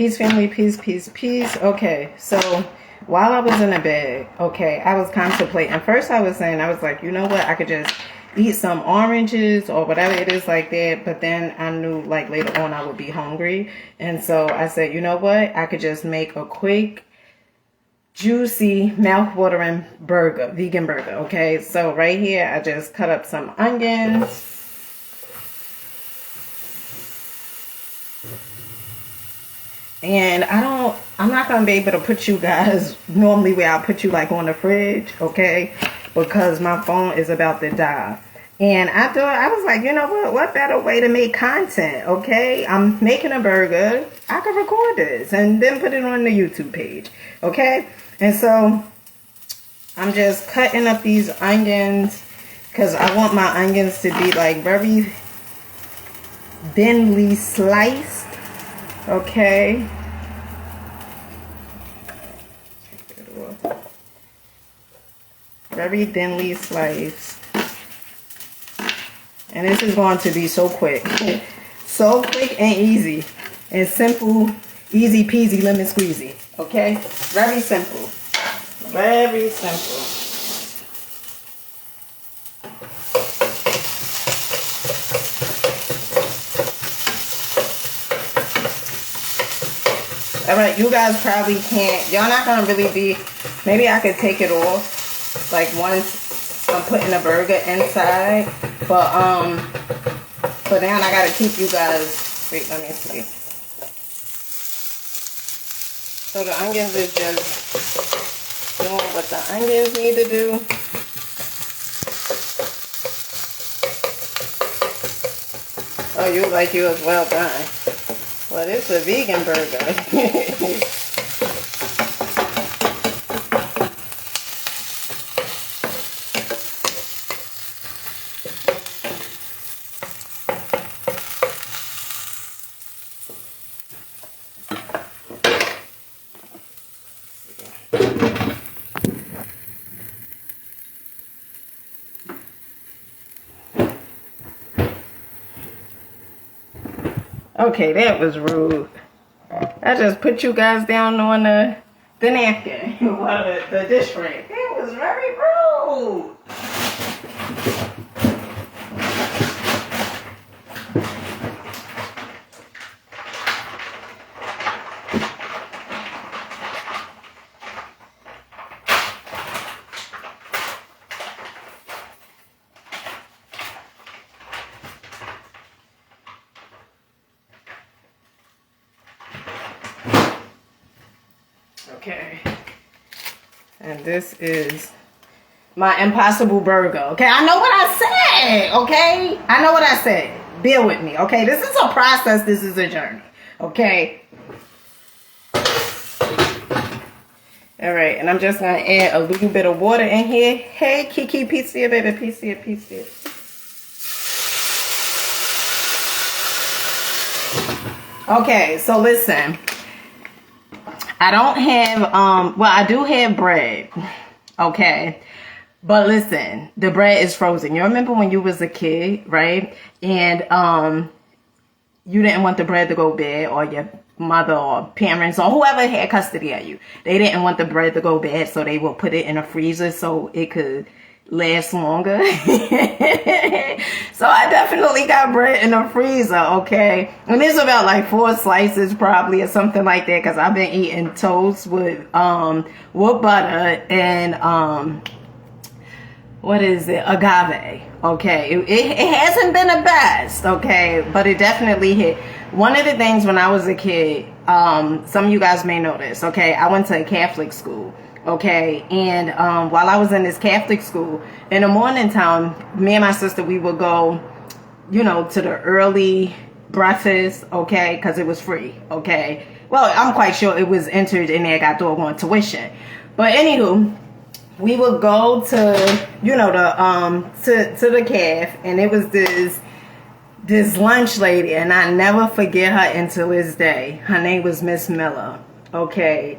Peace, family, peace, peace, peace. Okay, so while I was in the bed, okay, I was contemplating. First, I was saying, I was like, you know what? I could just eat some oranges or whatever it is like that. But then I knew like later on I would be hungry. And so I said, you know what? I could just make a quick, juicy, mouth-watering burger, vegan burger. Okay, so right here, I just cut up some onions. And I'm not going to be able to put you guys normally where I'll put you like on the fridge, okay? Because my phone is about to die. And I was like, you know what better way to make content, okay? I'm making a burger. I can record this and then put it on the YouTube page, okay? And so I'm just cutting up these onions because I want my onions to be like very thinly sliced. Okay. Very thinly sliced. And this is going to be so quick. So quick and easy. And simple, easy peasy lemon squeezy. Okay? Very simple. Very simple. Alright, you guys probably can't, y'all not gonna really be, maybe I could take it off, like once I'm putting the burger inside, but now I gotta keep you guys, wait, let me see. So the onions is just doing what the onions need to do. Oh, you like yours well done. Well, it's a vegan burger. Okay, that was rude. I just put you guys down on the napkin, the dish tray. That was very rude. Okay, and this is my impossible burger. Okay, I know what I said. Okay, I know what I said. Bear with me. Okay, this is a process. This is a journey. Okay. All right, and I'm just gonna add a little bit of water in here. Hey, Kiki, piece here, baby, piece here, piece here. Okay, so listen. I don't have, well, I do have bread, okay? But listen, the bread is frozen. You remember when you was a kid, right? And you didn't want the bread to go bad, or your mother or parents or whoever had custody of you. They didn't want the bread to go bad, so they would put it in a freezer so it could last longer. So I definitely got bread in the freezer, okay? And it's about like 4 slices probably or something like that, because I've been eating toast with butter and what is it, agave. Okay, it hasn't been the best, okay, but it definitely hit. One of the things when I was a kid, some of you guys may know this, okay, I went to a Catholic school. Okay, and while I was in this Catholic school, in the morning time, me and my sister, we would go, you know, to the early breakfast, okay, because it was free, okay. Well, I'm quite sure it was entered in there, got doggone tuition. But anywho, we would go to, you know, to the caf, and it was this lunch lady, and I never forget her until this day. Her name was Miss Miller, okay.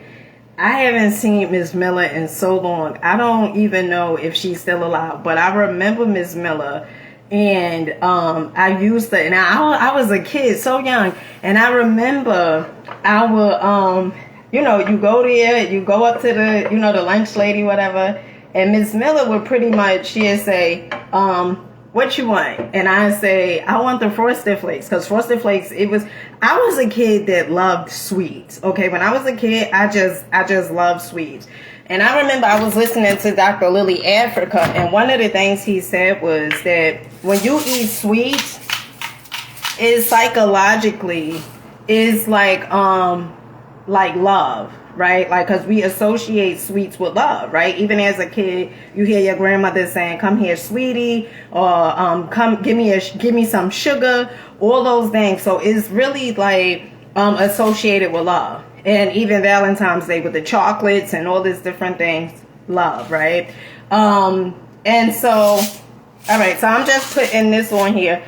I haven't seen Miss Miller in so long. I don't even know if she's still alive, but I remember Miss Miller, and I used to, and I was a kid, so young, and I remember I will, you know, you go there, you go up to the, you know, the lunch lady, whatever, and Miss Miller would pretty much, she'd say, what you want? And I say, I want the Frosted Flakes, because Frosted Flakes, I was a kid that loved sweets. Okay, when I was a kid, I just loved sweets. And I remember I was listening to Dr. Lily Africa, and one of the things he said was that when you eat sweets, it psychologically is like love, right? Like, because we associate sweets with love, right? Even as a kid, you hear your grandmother saying, come here, sweetie, or come give me some sugar, all those things. So it's really like associated with love. And even Valentine's Day with the chocolates and all these different things, love, right? And so, all right, so I'm just putting this on here.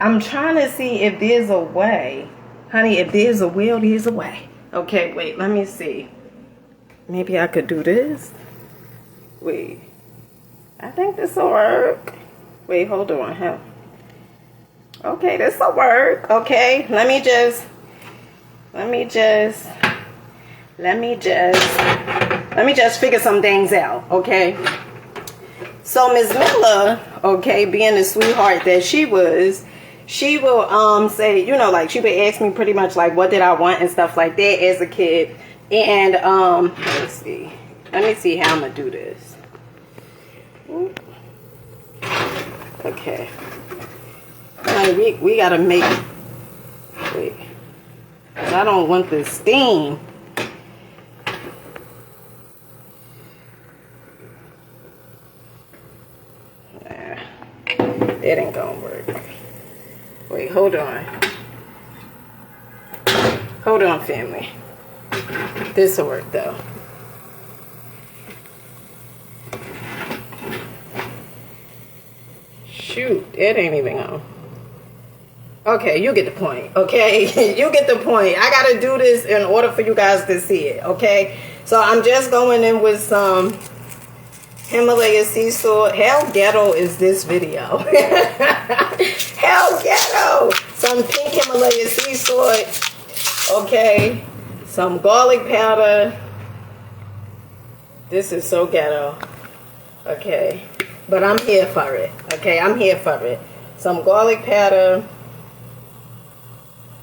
I'm trying to see if there's a way. Honey, if there's a will, there's a way. Okay, wait, let me see. Maybe I could do this. Wait. I think this will work. Wait, hold on. Huh? Okay, this will work. Okay, let me just figure some things out, okay? So Ms. Miller, okay, being the sweetheart that she was, she will say, you know, like she would ask me pretty much like what did I want and stuff like that as a kid. And let's see. Let me see how I'm gonna do this. Okay. Now we gotta make, wait. I don't want the steam. Nah, that ain't gonna work. Wait, hold on. Hold on, family. This'll work though. Shoot, it ain't even on. Okay, you get the point, okay? You get the point. I gotta do this in order for you guys to see it, okay? So I'm just going in with some Himalaya sea salt. How ghetto is this video? How ghetto! Some pink Himalaya sea salt, okay? Some garlic powder. This is so ghetto, okay? But I'm here for it, okay? I'm here for it. Some garlic powder.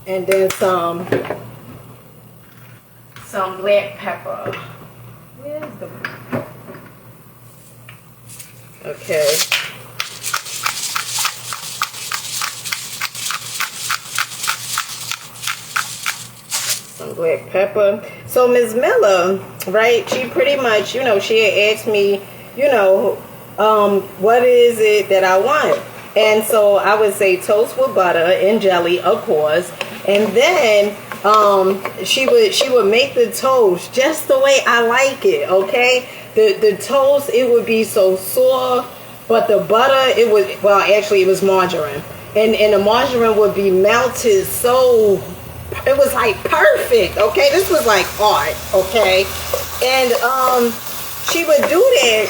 And then some black pepper. Where's the... Okay. Some black pepper. So Ms. Miller, right, she pretty much, you know, she had asked me, you know, what is it that I want? And so I would say toast with butter and jelly, of course. And then she would make the toast just the way I like it, okay? The toast, it would be so soft, but the butter, it was, well, actually it was margarine. And the margarine would be melted so, it was like perfect, okay? This was like art, okay? And she would do that.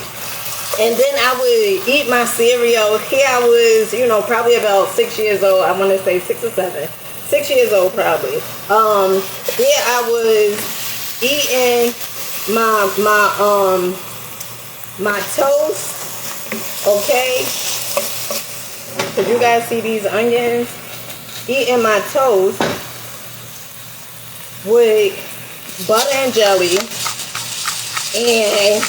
And then I would eat my cereal. Here I was, you know, probably about 6 years old. I want to say 6 or 7. 6 years old probably. Here I was eating my toast. Okay. Could you guys see these onions? Eating my toast with butter and jelly. And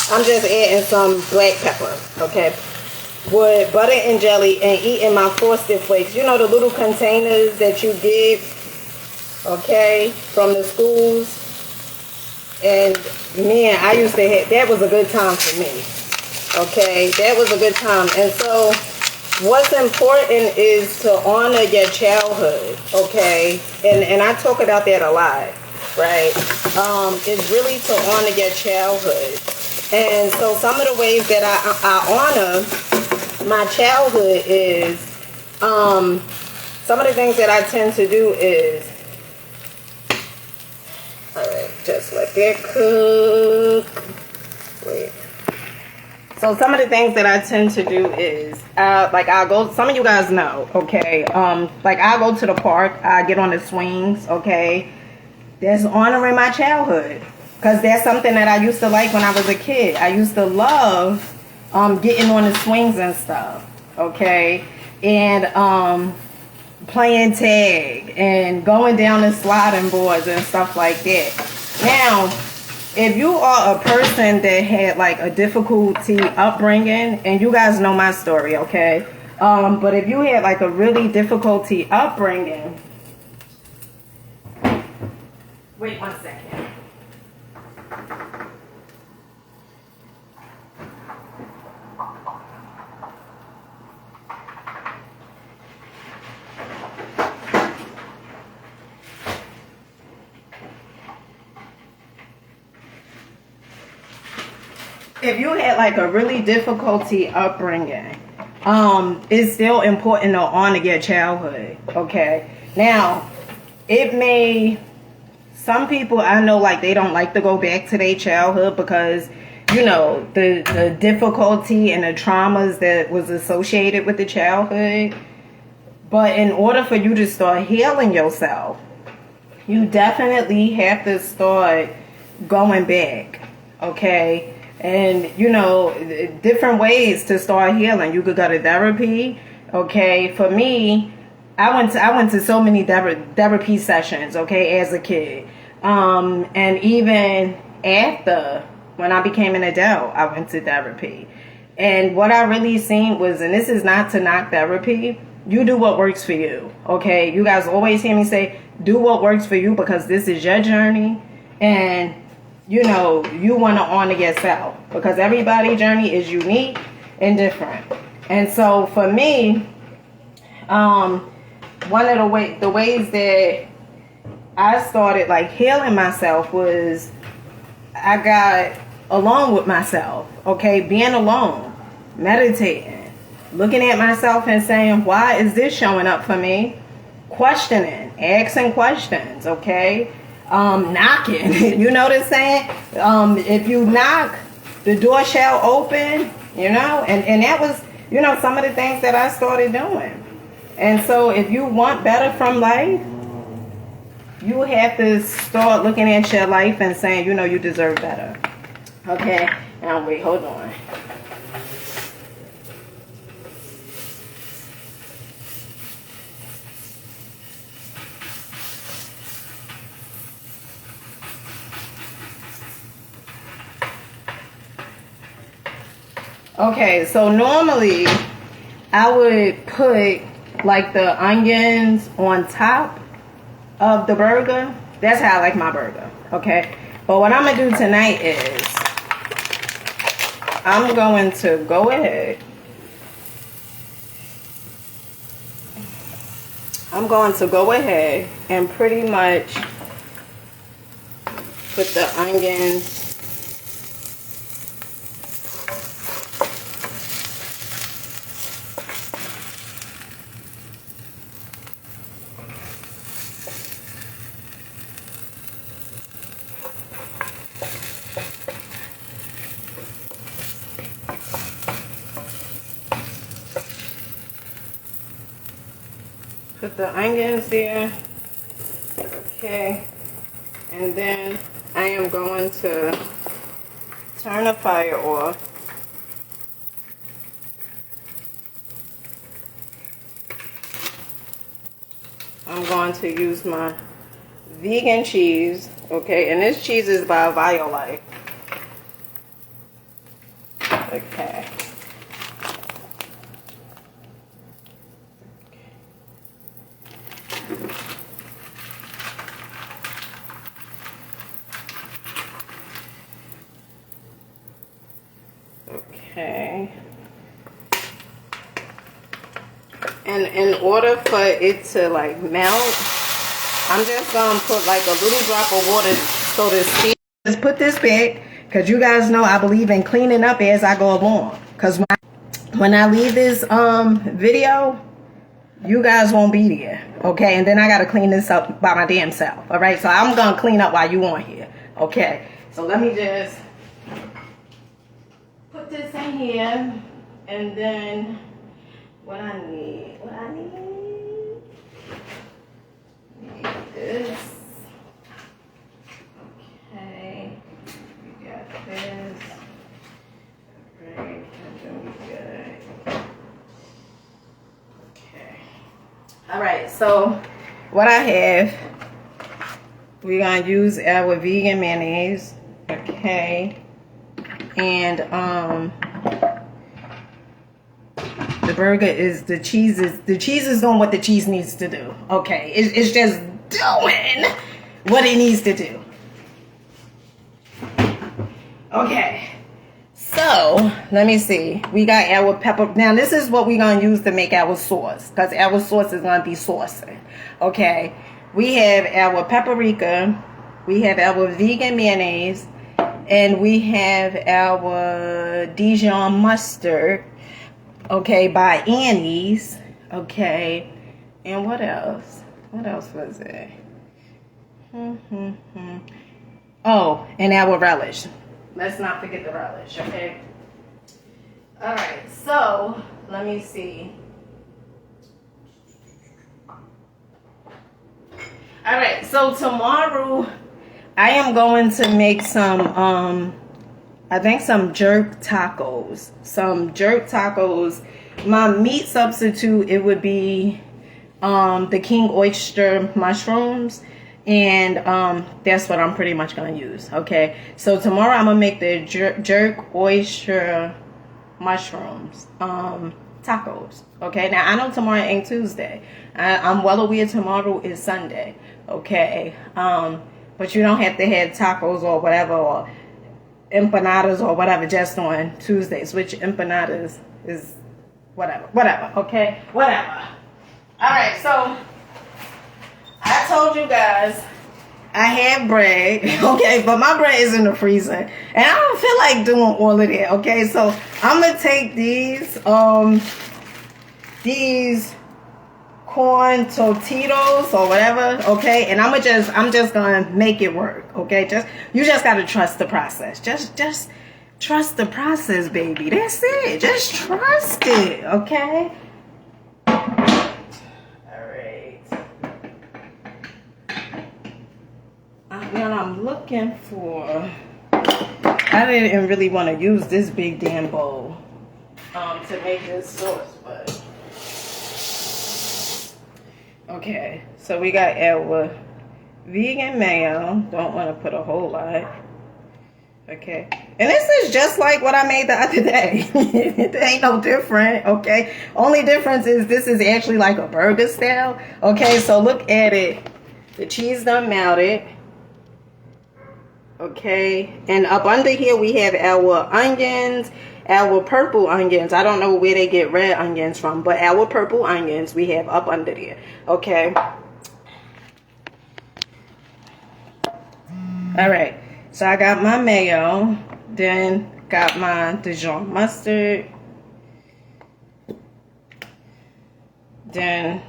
I'm just adding some black pepper, okay? With butter and jelly and eating my Frosted Flakes. You know the little containers that you get, okay, from the schools? And man, I used to have, that was a good time for me, okay? That was a good time. And so what's important is to honor your childhood, okay? And I talk about that a lot, right? It's really to honor your childhood. And so some of the ways that I honor my childhood is, some of the things that I tend to do is, all right, just let that cook. Wait. So some of the things that I tend to do is, like I'll go, some of you guys know, okay, like I'll go to the park, I get on the swings, okay, that's honoring my childhood, because that's something that I used to like when I was a kid. I used to love getting on the swings and stuff, okay, and playing tag and going down the sliding boards and stuff like that. Now, if you are a person that had like a difficulty upbringing, and you guys know my story, okay? But if you had like a really difficulty upbringing, wait 1 second. If you had like a really difficulty upbringing, it's still important to honor your childhood, okay? Now, some people I know, like, they don't like to go back to their childhood because, you know, the difficulty and the traumas that was associated with the childhood. But in order for you to start healing yourself, you definitely have to start going back, okay? And, you know, different ways to start healing. You could go to therapy, okay? For me, I went to so many therapy sessions, okay, as a kid. And even after, when I became an adult, I went to therapy. And what I really seen was, and this is not to knock therapy, you do what works for you, okay? You guys always hear me say, do what works for you, because this is your journey. And you know, you want to honor yourself, because everybody's journey is unique and different. And so for me, one of the ways that I started like healing myself was I got alone with myself, okay, being alone, meditating, looking at myself and saying, why is this showing up for me? Questioning, asking questions, okay? Knocking, you know what I'm saying? If you knock, the door shall open, you know, and that was, you know, some of the things that I started doing. And so if you want better from life, you have to start looking at your life and saying, you know, you deserve better. Okay, now wait, hold on. Okay, so normally I would put like the onions on top of the burger. That's how I like my burger, okay? But what I'm going to do tonight is I'm going to go ahead. I'm going to go ahead and pretty much put the onions there, okay, and then I am going to turn the fire off. I'm going to use my vegan cheese, okay, and this cheese is by Violife, okay. Okay. And in order for it to like melt, I'm just gonna put like a little drop of water so the steam. Just put this back, because you guys know I believe in cleaning up as I go along. Because when I leave this video, you guys won't be there, okay? And then I gotta clean this up by my damn self, all right? So I'm gonna clean up while you on here, okay? So let me just put put this in here, and then what I need this. Okay, we got this. Right, and then we got. Okay. All right. So what I have, we're gonna use our vegan mayonnaise. Okay. And the burger is the cheese is doing what the cheese needs to do. Okay, it's just doing what it needs to do. Okay, so let me see. We got our pepper. Now this is what we're gonna use to make our sauce, because our sauce is gonna be saucy. Okay, we have our paprika, we have our vegan mayonnaise, and we have our Dijon mustard, okay, by Annie's, okay. And what else? What else was it? Oh, and our relish. Let's not forget the relish, okay? All right, so let me see. All right, so tomorrow I am going to make some, I think some jerk tacos. My meat substitute, it would be the king oyster mushrooms. And that's what I'm pretty much going to use, okay? So tomorrow I'm going to make the jerk oyster mushrooms tacos, okay? Now, I know tomorrow ain't Tuesday. I'm well aware tomorrow is Sunday, okay? But you don't have to have tacos or whatever, or empanadas or whatever just on Tuesdays, which empanadas is whatever, okay? Whatever. All right, so I told you guys I have bread, okay? But my bread is in the freezer, and I don't feel like doing all of that, okay? So I'm going to take these corn tortillas or whatever, okay, and I'm just gonna make it work, okay? You just gotta trust the process. Just trust the process, baby. That's it. Just trust it, okay? All right. Now I'm looking for. I didn't really want to use this big damn bowl to make this sauce, but. Okay, so we got our vegan mayo. Don't want to put a whole lot. Okay, and this is just like what I made the other day. It ain't no different, okay? Only difference is this is actually like a burger style. Okay, so look at it. The cheese done melted. Okay, and up under here we have our onions. Our purple onions, I don't know where they get red onions from, but our purple onions we have up under there, okay? All right, so I got my mayo, then got my Dijon mustard, then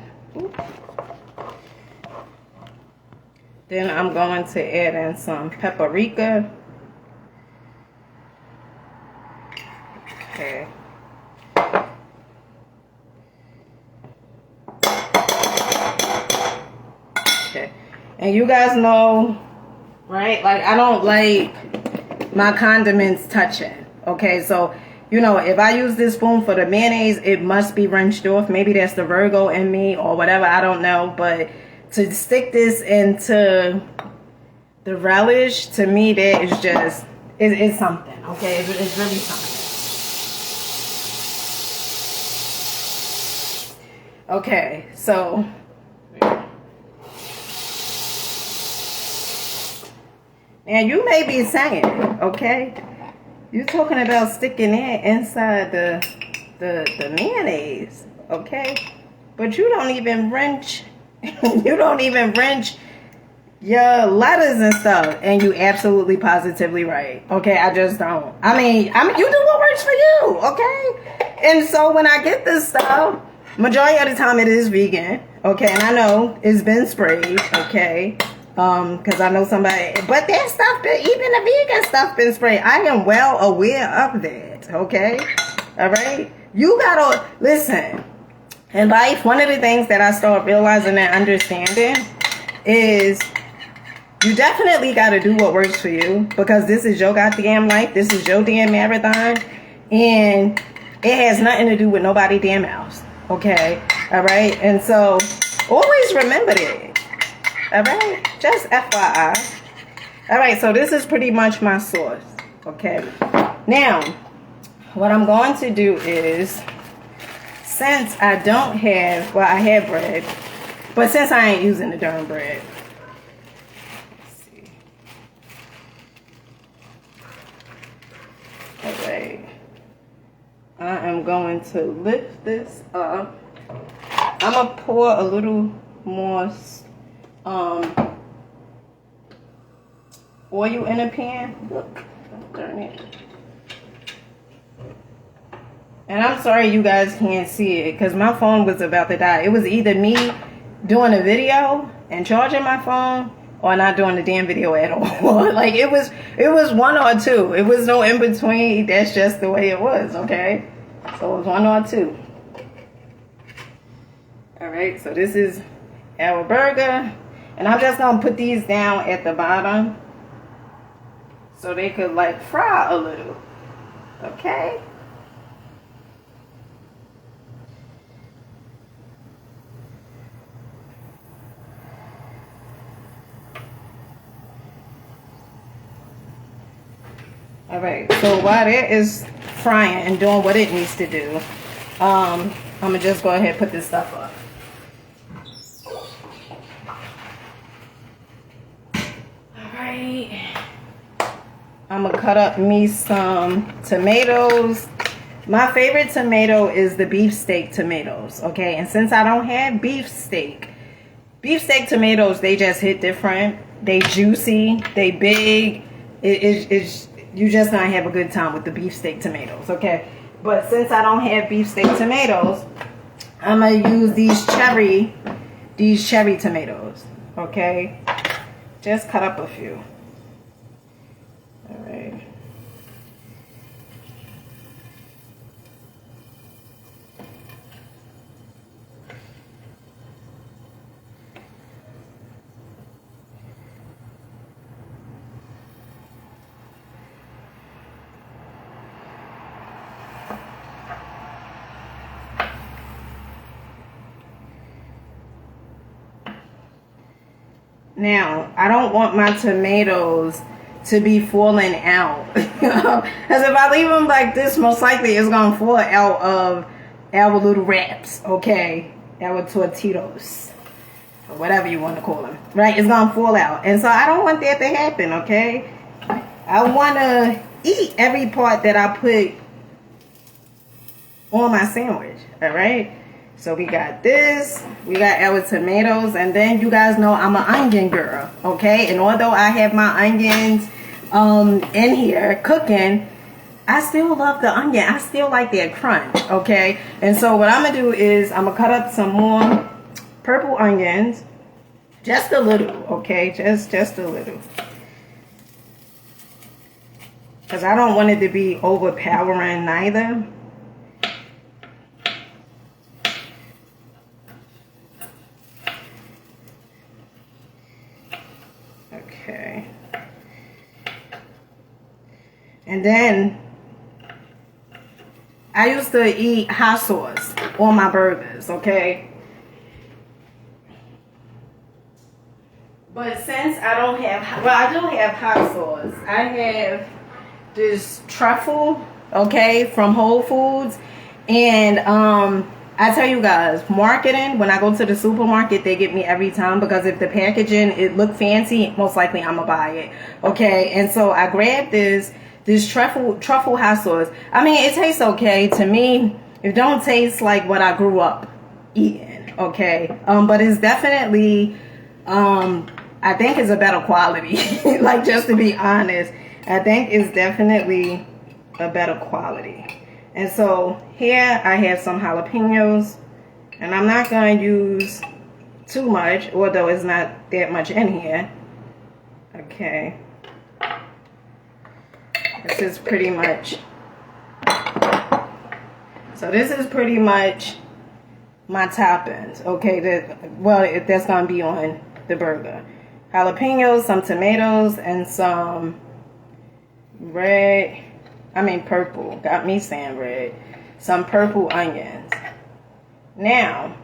I'm going to add in some paprika. Okay. Okay. And you guys know, right? Like, I don't like my condiments touching. Okay, so, you know, if I use this spoon for the mayonnaise, it must be rinsed off. Maybe that's the Virgo in me or whatever. I don't know. But to stick this into the relish, to me, that is just, it's something. Okay, it's really something. Okay, so now you may be saying, okay, you talking about sticking it inside the mayonnaise, okay, but you don't even wrench your lettuce and stuff, and you absolutely positively right. Okay, I just don't. I mean, you do what works for you, okay? And so when I get this stuff, majority of the time it is vegan, okay, and I know it's been sprayed, okay, Because I know somebody, but that stuff, even the vegan stuff been sprayed. I am well aware of that, okay? All right? You gotta, listen, in life, one of the things that I start realizing and understanding is you definitely gotta do what works for you, because this is your goddamn life. This is your damn marathon. And it has nothing to do with nobody damn else, okay? All right? And so, always remember that. All right, just FYI. All right, so this is pretty much my sauce. Okay, now what I'm going to do is, since I don't have, well, I have bread, but since I ain't using the darn bread, let's see. All right, I am going to lift this up. I'm gonna pour a little more oil in a pan. Look, darn it. And I'm sorry you guys can't see it, because my phone was about to die. It was either me doing a video and charging my phone, or not doing the damn video at all. Like it was one or two. It was no in between. That's just the way it was, okay? So it was one or two. Alright, so this is our burger. And I'm just going to put these down at the bottom so they could like fry a little. Okay? Alright, so while that is frying and doing what it needs to do, I'm going to just go ahead and put this stuff up. I'm gonna cut up me some tomatoes. My favorite tomato is the beefsteak tomatoes, okay? And since I don't have beefsteak tomatoes, they just hit different. They juicy, they big. You just not have a good time with the beefsteak tomatoes, okay? But since I don't have beefsteak tomatoes, I'm gonna use these cherry tomatoes, okay? Just cut up a few. All right. Now, I don't want my tomatoes to be falling out. Because if I leave them like this, most likely it's going to fall out of our little wraps, okay? Our tortillas, or whatever you want to call them, right? It's going to fall out. And so I don't want that to happen, okay? I want to eat every part that I put on my sandwich, all right? So we got this, we got our tomatoes, and then you guys know I'm an onion girl, okay? And although I have my onions in here cooking, I still love the onion. I still like that crunch, okay? And so what I'm gonna do is I'm gonna cut up some more purple onions, just a little, okay? Just a little. Because I don't want it to be overpowering neither. Okay. And then I used to eat hot sauce on my burgers, okay? But since I don't have, well, I do have hot sauce. I have this truffle, okay, from Whole Foods. And I tell you guys, marketing, when I go to the supermarket, they get me every time, because if the packaging, it look fancy, most likely I'm gonna buy it, okay? And so I grabbed this truffle hot sauce. I mean, it tastes okay to me. It don't taste like what I grew up eating, okay? But it's definitely, I think it's a better quality. Like, just to be honest, I think it's definitely a better quality. And so here I have some jalapenos, and I'm not going to use too much, although it's not that much in here. Okay. This is pretty much, so this is pretty much my toppings, okay, that's gonna be on the burger. Jalapenos, some tomatoes, and some purple, got me saying red, some purple onions. Now,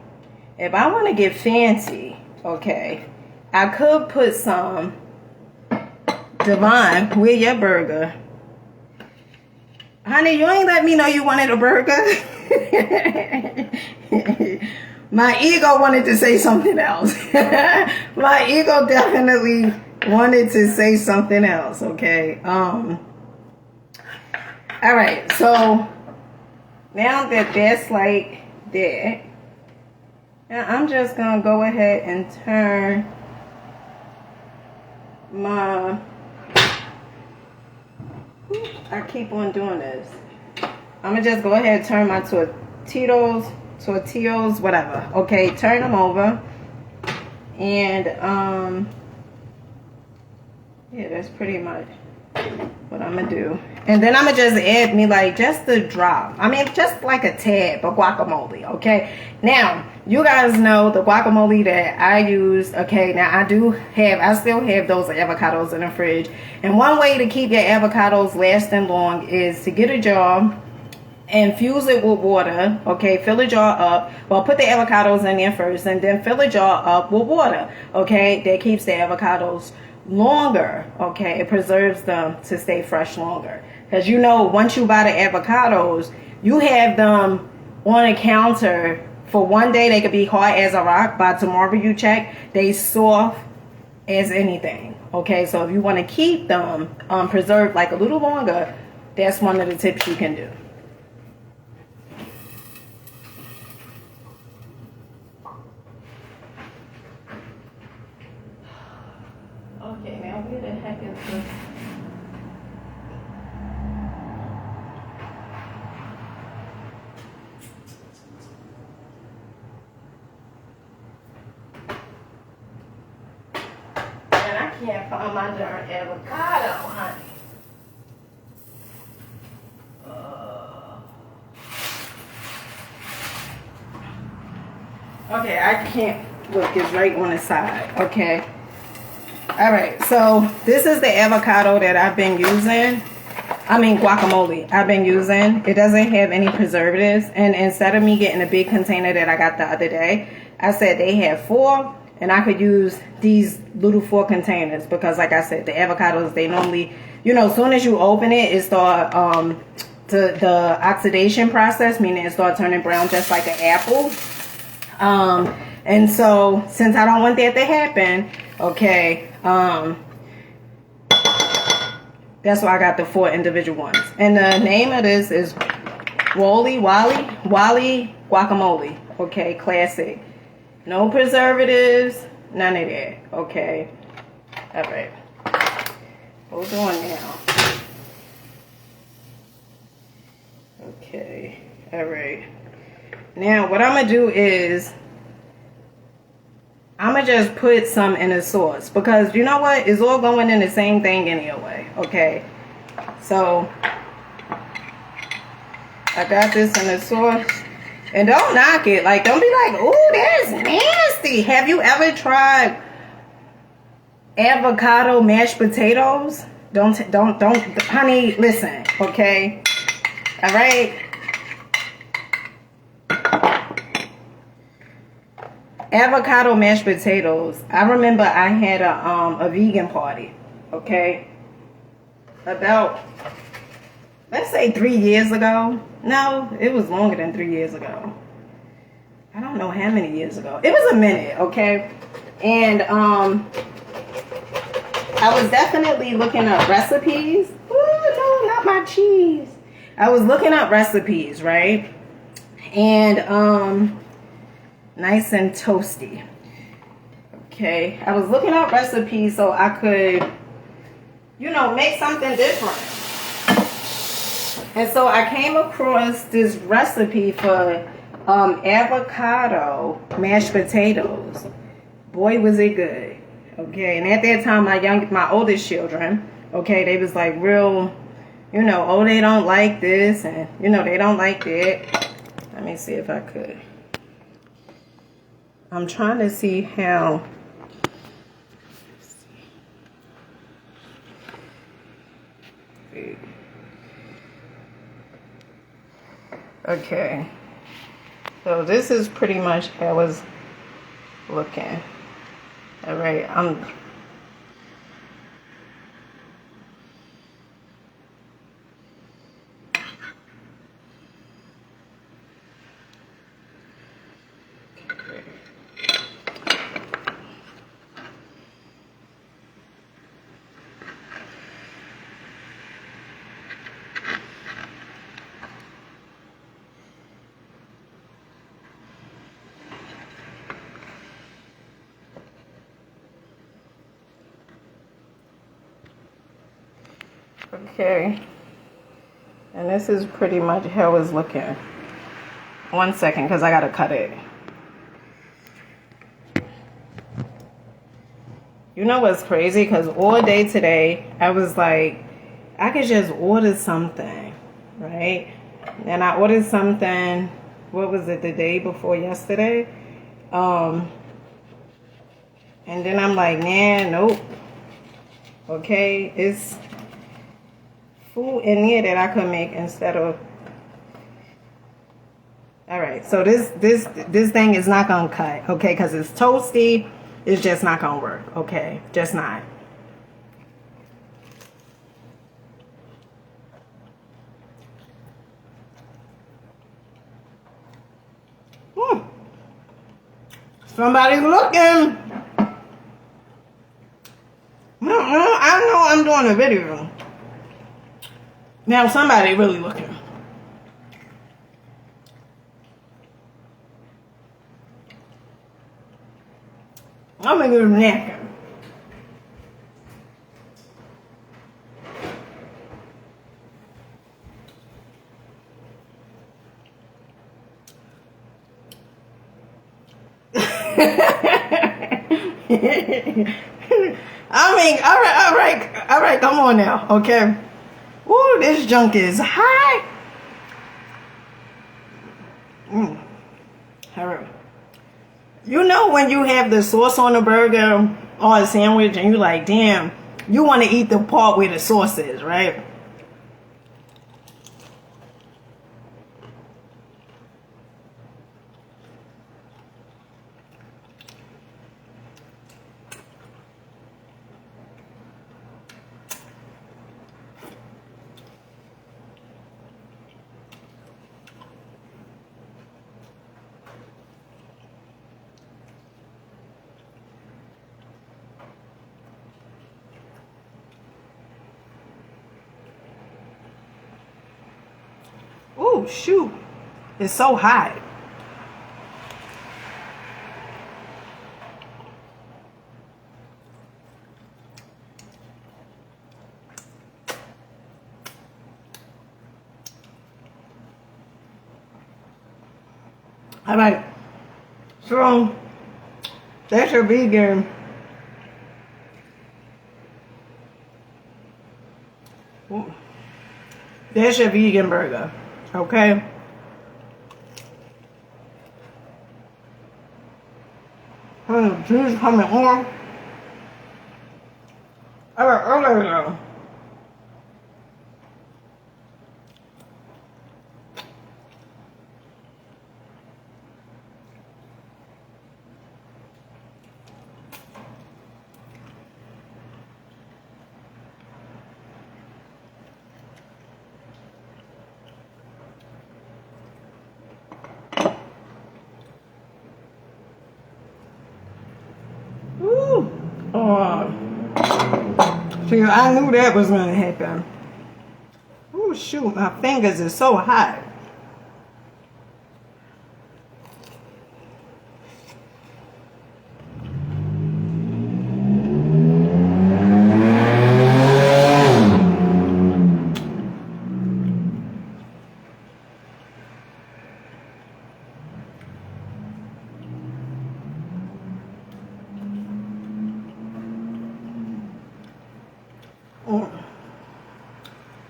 if I want to get fancy, okay, I could put some Devon with your burger. Honey, you ain't let me know you wanted a burger. My ego wanted to say something else. My ego definitely wanted to say something else, okay? All right, so now that that's like that, now I'm just gonna go ahead and turn my, I keep on doing this. I'm gonna just go ahead and turn my tortillas, whatever. Okay, turn them over. And yeah, that's pretty much what I'm gonna do. And then I'm gonna just add me like just a drop. I mean, just like a tad of guacamole, okay? Now, you guys know the guacamole that I use, okay? Now, I still have those avocados in the fridge. And one way to keep your avocados lasting long is to get a jar, infuse it with water, okay? Fill the jar up. Well, put the avocados in there first and then fill the jar up with water, okay? That keeps the avocados longer, okay? It preserves them to stay fresh longer. Because you know, once you buy the avocados, you have them on a counter for one day. They could be hard as a rock. By tomorrow you check, they soft as anything, okay? So if you want to keep them preserved like a little longer, that's one of the tips you can do. Okay, now where the heck is this? And I can't find my darn avocado, honey. Okay, I can't look. It's right on the side. Okay. All right, so this is the avocado that I've been using. I mean guacamole I've been using. It doesn't have any preservatives. And instead of me getting a big container that I got the other day, I said they have 4 and I could use these little 4 containers because like I said, the avocados, they normally, you know, as soon as you open it, it start the oxidation process, meaning it start turning brown just like an apple. And so since I don't want that to happen, okay, that's why I got the 4 individual ones. And the name of this is Wally Guacamole. Okay, classic. No preservatives, none of that. Okay. All right. Hold on now. Okay. All right. Now, what I'm going to do is I'm going to just put some in the sauce because you know what? It's all going in the same thing anyway. Okay. So, I got this in the sauce. And don't knock it. Like, don't be like, ooh, that's nasty. Have you ever tried avocado mashed potatoes? Don't, honey, listen, okay? All right? Avocado mashed potatoes. I remember I had a vegan party, okay? About, let's say 3 years ago. No, it was longer than 3 years ago. I don't know how many years ago. It was a minute, okay? And I was definitely looking up recipes. Ooh, no, not my cheese. I was looking up recipes, right? And nice and toasty. Okay, I was looking up recipes so I could, you know, make something different. And so I came across this recipe for avocado mashed potatoes. Boy, was it good. Okay, and at that time, my oldest children, okay, they was like real, oh, they don't like this, and they don't like that. Let me see if I could. I'm trying to see how. Okay, so this is pretty much how it's looking. All right, okay, and this is pretty much how it's looking. 1 second, because I gotta cut it. You know what's crazy? Because all day today, I was like, I could just order something, right? And I ordered something, what was it, the day before yesterday? And then I'm like, nah, nope. Okay, it's food in here that I could make instead of. All right, so this thing is not gonna cut, okay? Because it's toasty. It's just not gonna work, okay? Just not. Somebody's looking. I know I'm doing a video. Now somebody really looking. I'm gonna get a napkin. I mean, all right, come on now, okay? Ooh, this junk is high. All right. You know when you have the sauce on a burger or a sandwich and you're like, damn, you want to eat the part where the sauce is, right? Ooh, shoot. It's so hot. All right. So, that's your vegan. That's your vegan burger. Okay? Cheese coming on. All right, there we go. See, I knew that was going to happen. Oh, shoot, my fingers are so hot.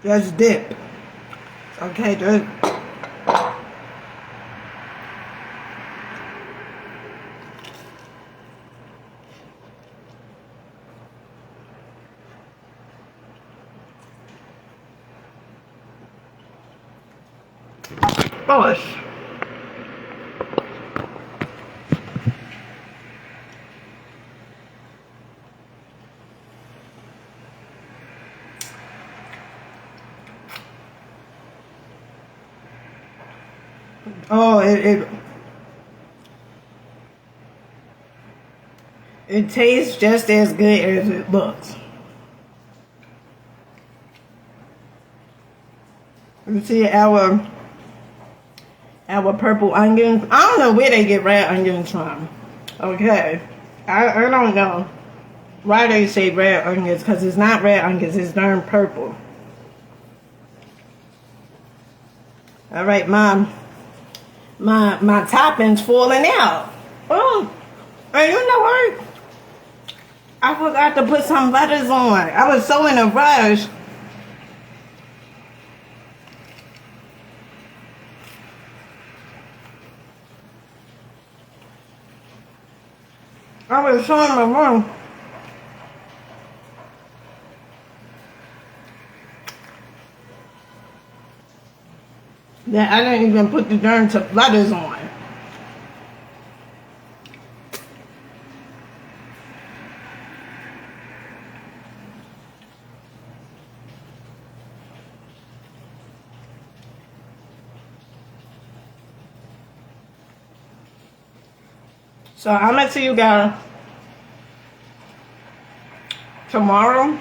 Just dip. Okay, just. Gosh. Oh, it tastes just as good as it looks. You see our purple onions. I don't know where they get red onions from. Okay, I don't know why they say red onions, because it's not red onions. It's darn purple. All right, my toppings falling out. Oh, and you know what? I forgot to put some butters on. I was so in a rush. I was so in my room. That I didn't even put the darn butters on. So I'm gonna see you guys tomorrow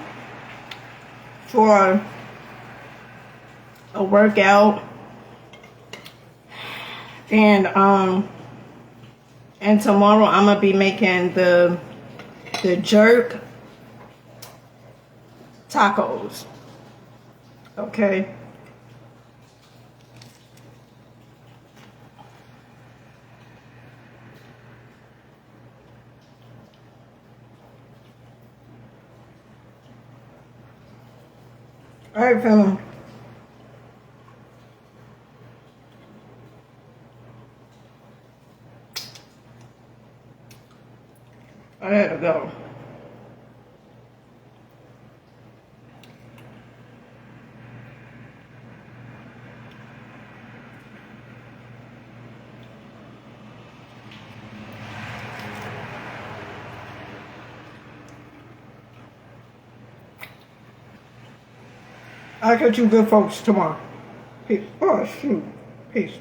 for a workout, and tomorrow I'm gonna be making the jerk tacos. Okay. All right, family. I had to go. I'll catch you good folks tomorrow. Peace. Oh, shoot. Peace.